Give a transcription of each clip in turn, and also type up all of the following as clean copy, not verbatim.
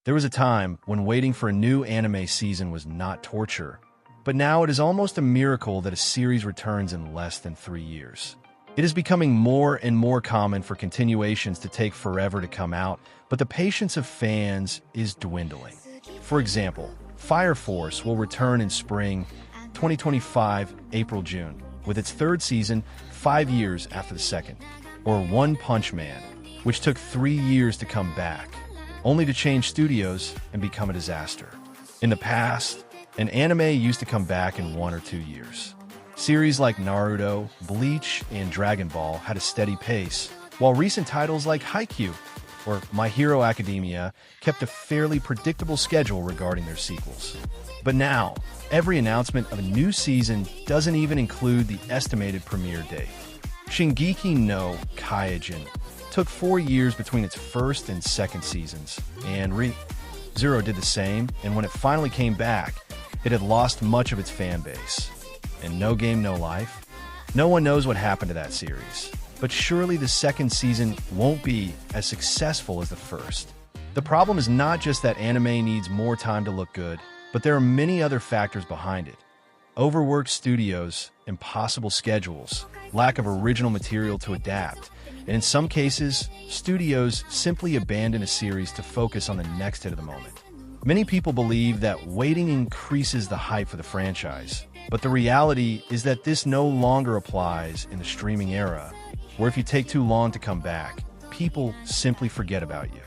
There was a time when waiting for a new anime season was not torture, but now it is almost a miracle that a series returns in less than 3 years. It is becoming more and more common for continuations to take forever to come out, but the patience of fans is dwindling. For example, Fire Force will return in spring 2025, April-June, with its third season 5 years after the second. Or One Punch Man, which took 3 years to come back, only to change studios and become a disaster. In the past, an anime used to come back in 1 or 2 years. Series like Naruto, Bleach, and Dragon Ball had a steady pace, while recent titles like Haikyuu or My Hero Academia kept a fairly predictable schedule regarding their sequels. But now, every announcement of a new season doesn't even include the estimated premiere date. Shingeki no Kyojin took 4 years between its first and second seasons, and Re:Zero did the same, and when it finally came back, it had lost much of its fan base. And No Game, No Life? No one knows what happened to that series, but surely the second season won't be as successful as the first. The problem is not just that anime needs more time to look good, but there are many other factors behind it. Overworked studios, impossible schedules, lack of original material to adapt, and in some cases, studios simply abandon a series to focus on the next hit of the moment. Many people believe that waiting increases the hype for the franchise, but the reality is that this no longer applies in the streaming era, where if you take too long to come back, people simply forget about you.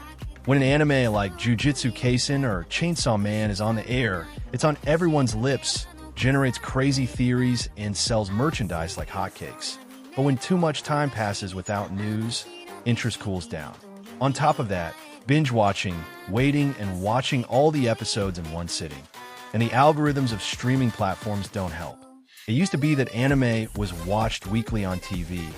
When an anime like Jujutsu Kaisen or Chainsaw Man is on the air, it's on everyone's lips, generates crazy theories, and sells merchandise like hotcakes. But when too much time passes without news, interest cools down. On top of that, binge watching, waiting, and watching all the episodes in one sitting. And the algorithms of streaming platforms don't help. It used to be that anime was watched weekly on TV,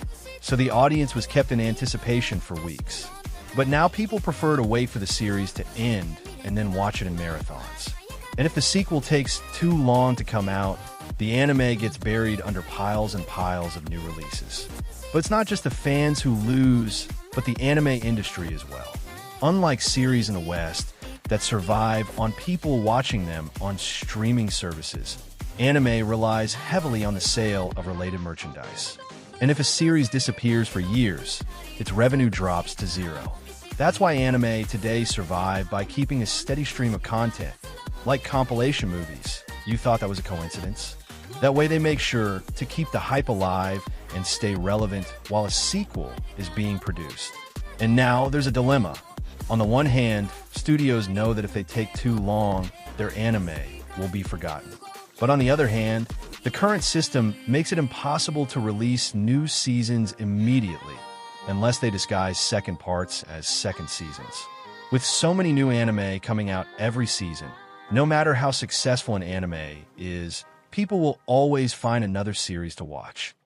so the audience was kept in anticipation for weeks. But now people prefer to wait for the series to end and then watch it in marathons. And if the sequel takes too long to come out, the anime gets buried under piles and piles of new releases. But it's not just the fans who lose, but the anime industry as well. Unlike series in the West that survive on people watching them on streaming services, anime relies heavily on the sale of related merchandise. And if a series disappears for years, its revenue drops to zero. That's why anime today survive by keeping a steady stream of content, like compilation movies. You thought that was a coincidence? That way they make sure to keep the hype alive and stay relevant while a sequel is being produced. And now there's a dilemma. On the one hand, studios know that if they take too long, their anime will be forgotten. But on the other hand, the current system makes it impossible to release new seasons immediately, unless they disguise second parts as second seasons. With so many new anime coming out every season, no matter how successful an anime is, people will always find another series to watch.